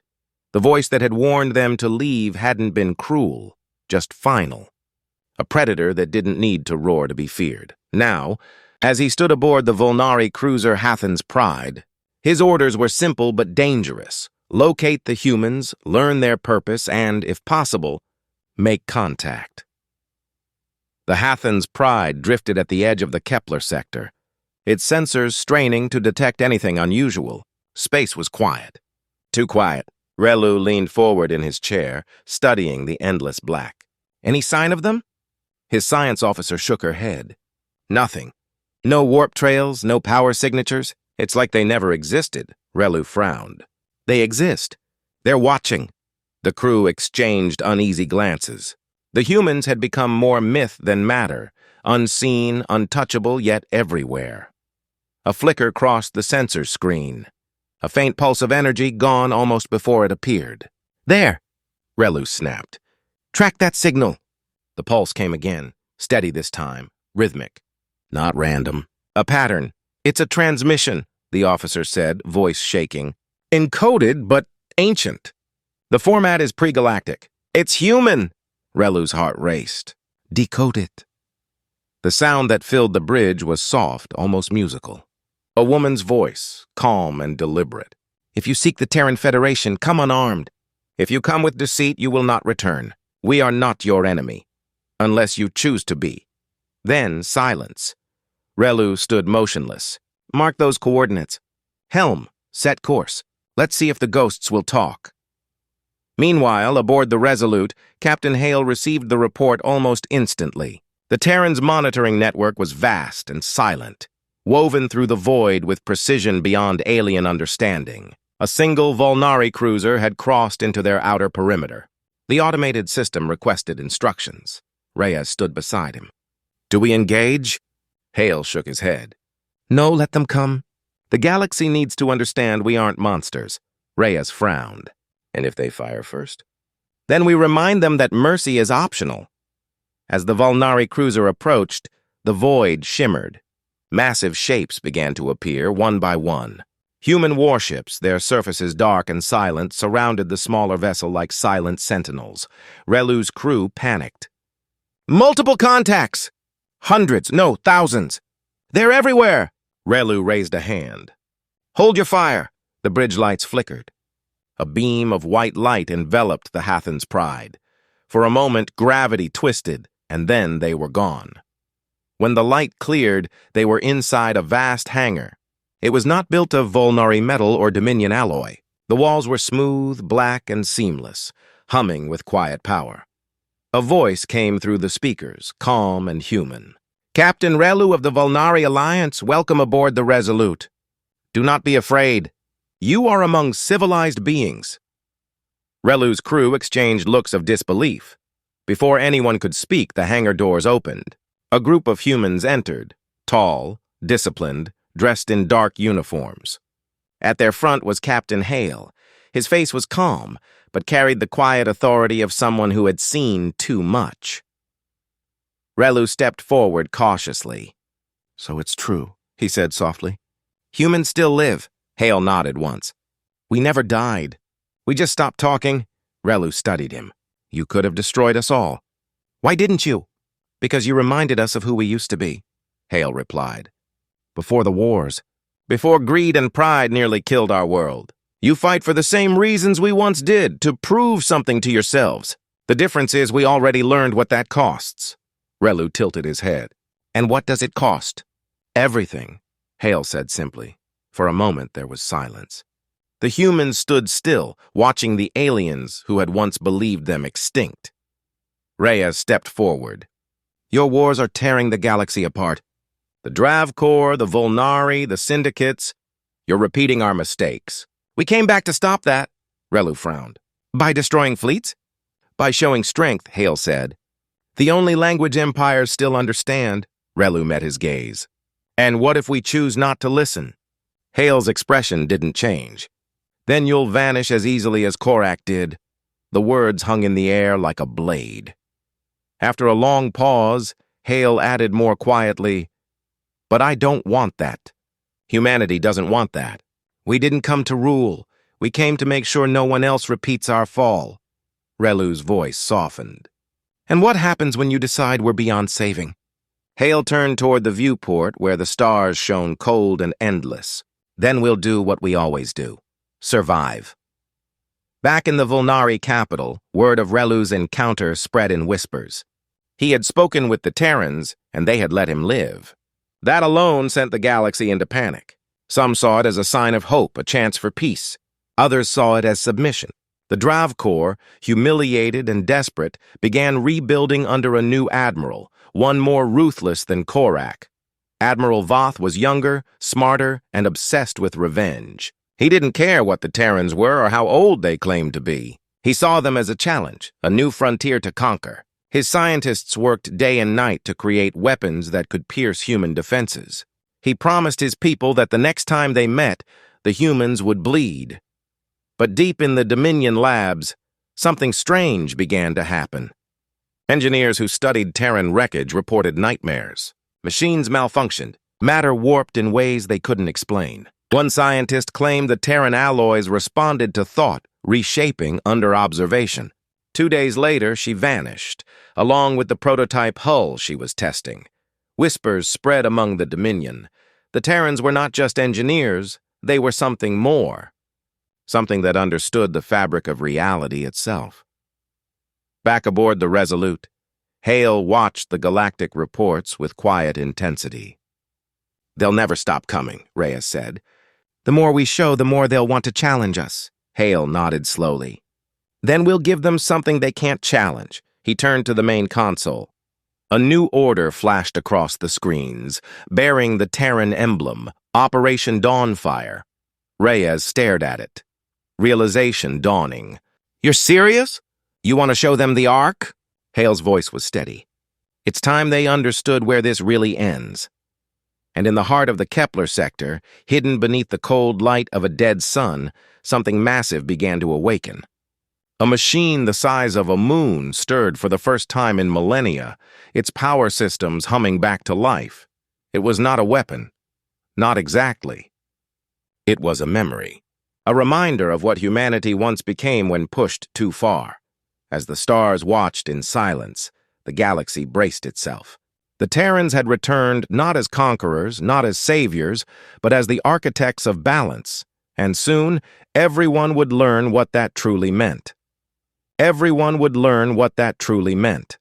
The voice that had warned them to leave hadn't been cruel, just final. A predator that didn't need to roar to be feared. Now, as he stood aboard the Volnari cruiser Hathen's Pride, his orders were simple but dangerous. Locate the humans, learn their purpose, and, if possible, make contact. The Hathen's Pride drifted at the edge of the Kepler sector, its sensors straining to detect anything unusual. Space was quiet. Too quiet. Relu leaned forward in his chair, studying the endless black. Any sign of them? His science officer shook her head. Nothing. No warp trails, no power signatures. It's like they never existed. Relu frowned. They exist. They're watching. The crew exchanged uneasy glances. The humans had become more myth than matter, unseen, untouchable, yet everywhere. A flicker crossed the sensor screen. A faint pulse of energy gone almost before it appeared. "There!" Relu snapped. "Track that signal." The pulse came again, steady this time, rhythmic. Not random. A pattern. "It's a transmission," the officer said, voice shaking. "Encoded, but ancient. The format is pre-galactic. It's human!" Relu's heart raced. "Decode it." The sound that filled the bridge was soft, almost musical. A woman's voice, calm and deliberate. "If you seek the Terran Federation, come unarmed. If you come with deceit, you will not return. We are not your enemy, unless you choose to be." Then silence. Relu stood motionless. "Mark those coordinates. Helm, set course. Let's see if the ghosts will talk." Meanwhile, aboard the Resolute, Captain Hale received the report almost instantly. The Terran's monitoring network was vast and silent, woven through the void with precision beyond alien understanding. A single Volnari cruiser had crossed into their outer perimeter. The automated system requested instructions. Reyes stood beside him. "Do we engage?" Hale shook his head. "No, let them come. The galaxy needs to understand we aren't monsters." Reyes frowned. "And if they fire first?" "Then we remind them that mercy is optional." As the Volnari cruiser approached, the void shimmered. Massive shapes began to appear, one by one. Human warships, their surfaces dark and silent, surrounded the smaller vessel like silent sentinels. Relu's crew panicked. "Multiple contacts! Hundreds, no, thousands! They're everywhere!" Relu raised a hand. "Hold your fire!" The bridge lights flickered. A beam of white light enveloped the Hathan's pride. For a moment, gravity twisted, and then they were gone. When the light cleared, they were inside a vast hangar. It was not built of Volnari metal or Dominion alloy. The walls were smooth, black, and seamless, humming with quiet power. A voice came through the speakers, calm and human. "Captain Relu of the Volnari Alliance, welcome aboard the Resolute. Do not be afraid. You are among civilized beings." Relu's crew exchanged looks of disbelief. Before anyone could speak, the hangar doors opened. A group of humans entered, tall, disciplined, dressed in dark uniforms. At their front was Captain Hale. His face was calm, but carried the quiet authority of someone who had seen too much. Relu stepped forward cautiously. "So it's true," he said softly. "Humans still live." Hale nodded once. "We never died. We just stopped talking." Relu studied him. "You could have destroyed us all." "Why didn't you?" "Because you reminded us of who we used to be," Hale replied. "Before the wars. Before greed and pride nearly killed our world. You fight for the same reasons we once did, to prove something to yourselves. The difference is we already learned what that costs." Relu tilted his head. "And what does it cost?" "Everything," Hale said simply. For a moment there was silence. The humans stood still, watching the aliens who had once believed them extinct. Reyes stepped forward. "Your wars are tearing the galaxy apart. The Drav Corps, the Volnari, the syndicates. You're repeating our mistakes. We came back to stop that." Relu frowned. "By destroying fleets?" "By showing strength," Hale said. "The only language empires still understand." Relu met his gaze. "And what if we choose not to listen?" Hale's expression didn't change. "Then you'll vanish as easily as Korak did." The words hung in the air like a blade. After a long pause, Hale added more quietly, "But I don't want that. Humanity doesn't want that. We didn't come to rule. We came to make sure no one else repeats our fall." Relu's voice softened. "And what happens when you decide we're beyond saving?" Hale turned toward the viewport where the stars shone cold and endless. "Then we'll do what we always do. Survive." Back in the Volnari capital, word of Relu's encounter spread in whispers. He had spoken with the Terrans, and they had let him live. That alone sent the galaxy into panic. Some saw it as a sign of hope, a chance for peace. Others saw it as submission. The Drav Corps, humiliated and desperate, began rebuilding under a new admiral, one more ruthless than Korak. Admiral Voth was younger, smarter, and obsessed with revenge. He didn't care what the Terrans were or how old they claimed to be. He saw them as a challenge, a new frontier to conquer. His scientists worked day and night to create weapons that could pierce human defenses. He promised his people that the next time they met, the humans would bleed. But deep in the Dominion labs, something strange began to happen. Engineers who studied Terran wreckage reported nightmares. Machines malfunctioned, matter warped in ways they couldn't explain. One scientist claimed the Terran alloys responded to thought, reshaping under observation. 2 days later, she vanished, along with the prototype hull she was testing. Whispers spread among the Dominion. The Terrans were not just engineers, they were something more. Something that understood the fabric of reality itself. Back aboard the Resolute, Hale watched the galactic reports with quiet intensity. "They'll never stop coming," Reyes said. "The more we show, the more they'll want to challenge us." Hale nodded slowly. "Then we'll give them something they can't challenge." He turned to the main console. A new order flashed across the screens, bearing the Terran emblem, Operation Dawnfire. Reyes stared at it. Realization dawning. "You're serious? You want to show them the Ark?" Hale's voice was steady. "It's time they understood where this really ends." And in the heart of the Kepler sector, hidden beneath the cold light of a dead sun, something massive began to awaken. A machine the size of a moon stirred for the first time in millennia, its power systems humming back to life. It was not a weapon. Not exactly. It was a memory. A reminder of what humanity once became when pushed too far. As the stars watched in silence, the galaxy braced itself. The Terrans had returned not as conquerors, not as saviors, but as the architects of balance, and soon everyone would learn what that truly meant. Everyone would learn what that truly meant.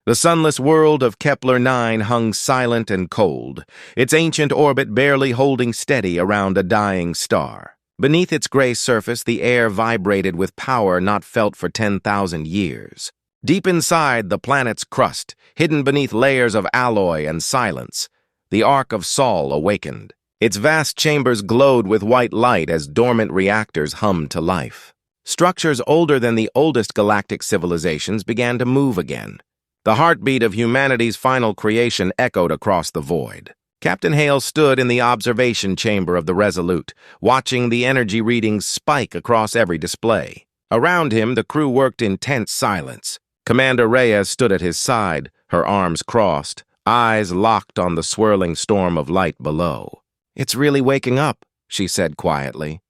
The sunless world of Kepler 9 hung silent and cold, its ancient orbit barely holding steady around a dying star. Beneath its gray surface, the air vibrated with power not felt for 10,000 years. Deep inside the planet's crust, hidden beneath layers of alloy and silence, the Ark of Sol awakened. Its vast chambers glowed with white light as dormant reactors hummed to life. Structures older than the oldest galactic civilizations began to move again. The heartbeat of humanity's final creation echoed across the void. Captain Hale stood in the observation chamber of the Resolute, watching the energy readings spike across every display. Around him, the crew worked in tense silence. Commander Reyes stood at his side, her arms crossed, eyes locked on the swirling storm of light below. "It's really waking up," she said quietly.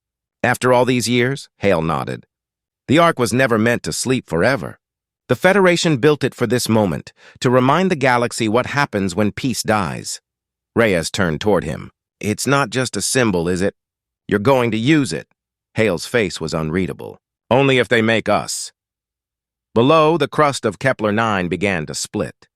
"After all these years?" Hale nodded. "The Ark was never meant to sleep forever. The Federation built it for this moment, to remind the galaxy what happens when peace dies." Reyes turned toward him. "It's not just a symbol, is it? You're going to use it." Hale's face was unreadable. "Only if they make us." Below, the crust of Kepler 9 began to split.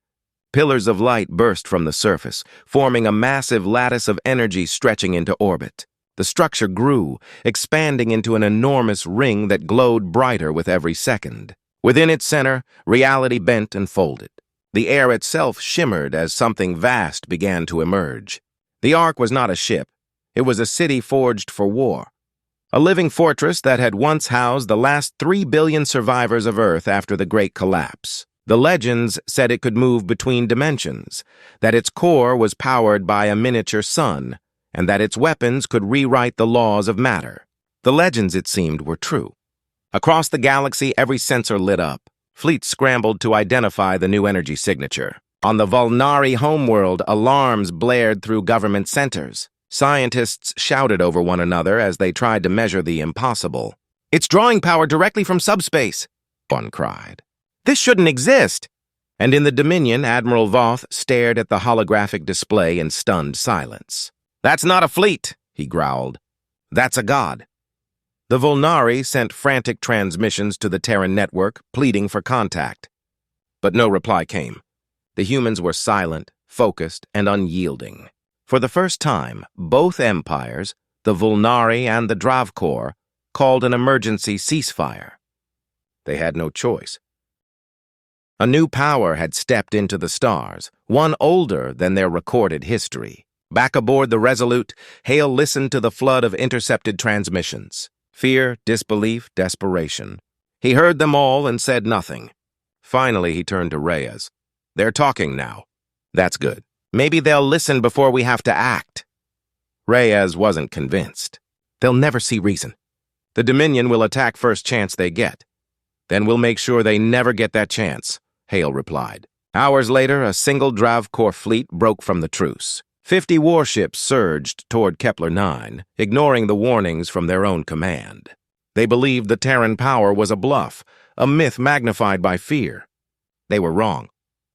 Pillars of light burst from the surface, forming a massive lattice of energy stretching into orbit. The structure grew, expanding into an enormous ring that glowed brighter with every second. Within its center, reality bent and folded. The air itself shimmered as something vast began to emerge. The Ark was not a ship. It was a city forged for war. A living fortress that had once housed the last 3 billion survivors of Earth after the Great Collapse. The legends said it could move between dimensions, that its core was powered by a miniature sun, and that its weapons could rewrite the laws of matter. The legends, it seemed, were true. Across the galaxy, every sensor lit up. Fleets scrambled to identify the new energy signature. On the Vulnari homeworld, alarms blared through government centers. Scientists shouted over one another as they tried to measure the impossible. "It's drawing power directly from subspace," one cried. "This shouldn't exist." And in the Dominion, Admiral Voth stared at the holographic display in stunned silence. "That's not a fleet," he growled. "That's a god." The Vulnari sent frantic transmissions to the Terran network, pleading for contact. But no reply came. The humans were silent, focused, and unyielding. For the first time, both empires, the Vulnari and the Dravkor, called an emergency ceasefire. They had no choice. A new power had stepped into the stars, one older than their recorded history. Back aboard the Resolute, Hale listened to the flood of intercepted transmissions. Fear, disbelief, desperation. He heard them all and said nothing. Finally, he turned to Reyes. "They're talking now." "That's good." Maybe they'll listen before we have to act. Reyes wasn't convinced. They'll never see reason. The Dominion will attack first chance they get. Then we'll make sure they never get that chance, Hale replied. Hours later, a single Dravkor fleet broke from the truce. 50 warships surged toward Kepler-9, ignoring the warnings from their own command. They believed the Terran power was a bluff, a myth magnified by fear. They were wrong.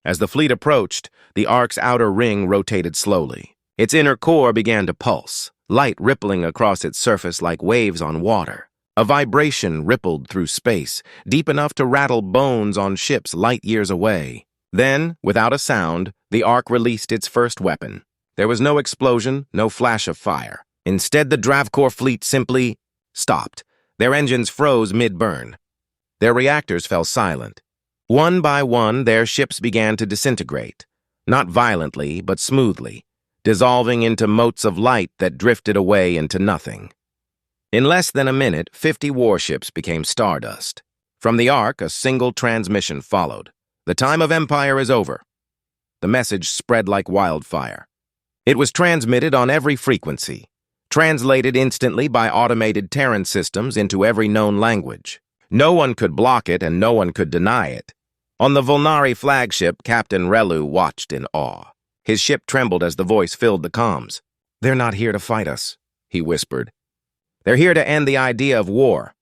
As the fleet approached, the Ark's outer ring rotated slowly. Its inner core began to pulse, light rippling across its surface like waves on water. A vibration rippled through space, deep enough to rattle bones on ships light years away. Then, without a sound, the Ark released its first weapon. There was no explosion, no flash of fire. Instead, the Dravkor fleet simply stopped. Their engines froze mid-burn. Their reactors fell silent. One by one, their ships began to disintegrate. Not violently, but smoothly, dissolving into motes of light that drifted away into nothing. In less than a minute, 50 warships became stardust. From the Ark, a single transmission followed. The time of empire is over. The message spread like wildfire. It was transmitted on every frequency, translated instantly by automated Terran systems into every known language. No one could block it and no one could deny it. On the Volnari flagship, Captain Relu watched in awe. His ship trembled as the voice filled the comms. "They're not here to fight us," he whispered. "They're here to end the idea of war."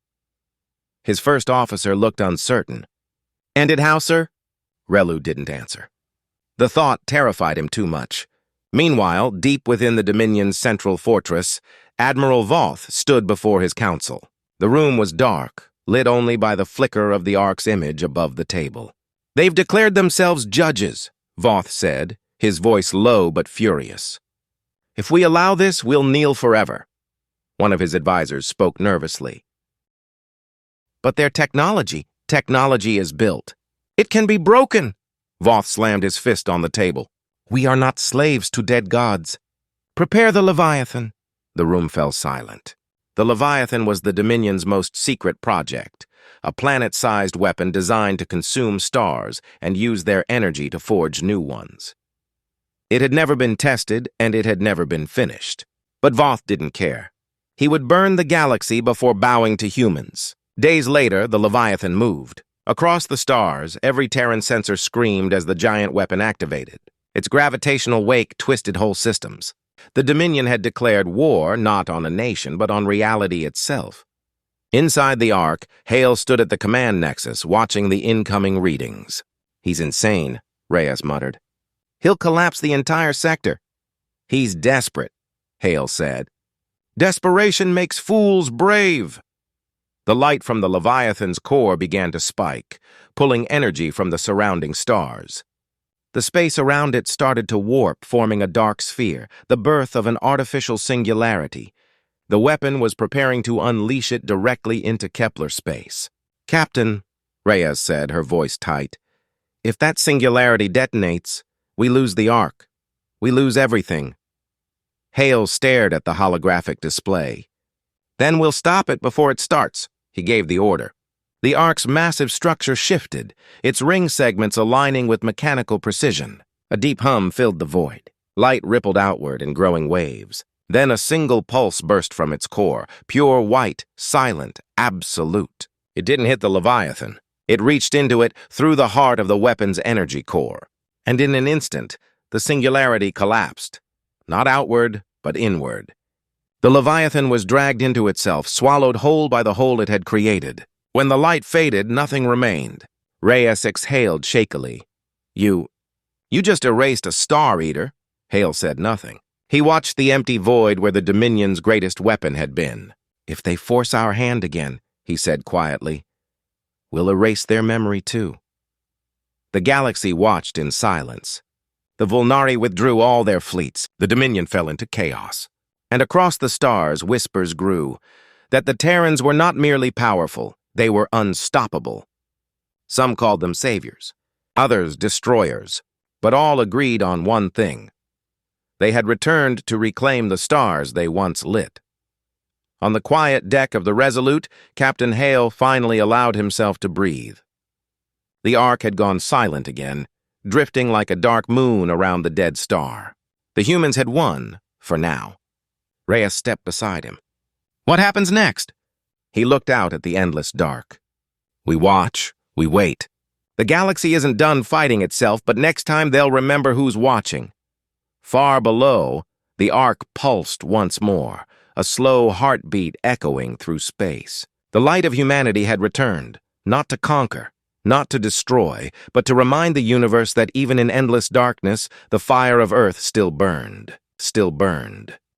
His first officer looked uncertain. "Ended how, sir?" Relu didn't answer. The thought terrified him too much. Meanwhile, deep within the Dominion's central fortress, Admiral Voth stood before his council. The room was dark, lit only by the flicker of the Ark's image above the table. "They've declared themselves judges," Voth said, his voice low but furious. "If we allow this, we'll kneel forever." One of his advisors spoke nervously. "But their technology is built. It can be broken." Voth slammed his fist on the table. "We are not slaves to dead gods. Prepare the Leviathan." The room fell silent. The Leviathan was the Dominion's most secret project, a planet-sized weapon designed to consume stars and use their energy to forge new ones. It had never been tested, and it had never been finished. But Voth didn't care. He would burn the galaxy before bowing to humans. Days later, the Leviathan moved. Across the stars, every Terran sensor screamed as the giant weapon activated. Its gravitational wake twisted whole systems. The Dominion had declared war not on a nation, but on reality itself. Inside the Ark, Hale stood at the command nexus, watching the incoming readings. "He's insane," Reyes muttered. "He'll collapse the entire sector." "He's desperate," Hale said. "Desperation makes fools brave." The light from the Leviathan's core began to spike, pulling energy from the surrounding stars. The space around it started to warp, forming a dark sphere, the birth of an artificial singularity. The weapon was preparing to unleash it directly into Kepler space. "Captain," Reyes said, her voice tight, "if that singularity detonates, we lose the Ark. We lose everything." Hale stared at the holographic display. "Then we'll stop it before it starts," he gave the order. The Ark's massive structure shifted, its ring segments aligning with mechanical precision. A deep hum filled the void. Light rippled outward in growing waves. Then a single pulse burst from its core, pure white, silent, absolute. It didn't hit the Leviathan. It reached into it through the heart of the weapon's energy core. And in an instant, the singularity collapsed. Not outward, but inward. The Leviathan was dragged into itself, swallowed whole by the hole it had created. When the light faded, nothing remained. Reyes exhaled shakily. You just erased a Star Eater." Hale said nothing. He watched the empty void where the Dominion's greatest weapon had been. "If they force our hand again," he said quietly, "we'll erase their memory too." The galaxy watched in silence. The Volnari withdrew all their fleets. The Dominion fell into chaos. And across the stars, whispers grew that the Terrans were not merely powerful, they were unstoppable. Some called them saviors, others destroyers, but all agreed on one thing. They had returned to reclaim the stars they once lit. On the quiet deck of the Resolute, Captain Hale finally allowed himself to breathe. The Ark had gone silent again, drifting like a dark moon around the dead star. The humans had won, for now. Reyes stepped beside him. What happens next? He looked out at the endless dark. We watch, we wait. The galaxy isn't done fighting itself, but next time they'll remember who's watching. Far below, the arc pulsed once more, a slow heartbeat echoing through space. The light of humanity had returned, not to conquer, not to destroy, but to remind the universe that even in endless darkness, the fire of Earth still burned, still burned.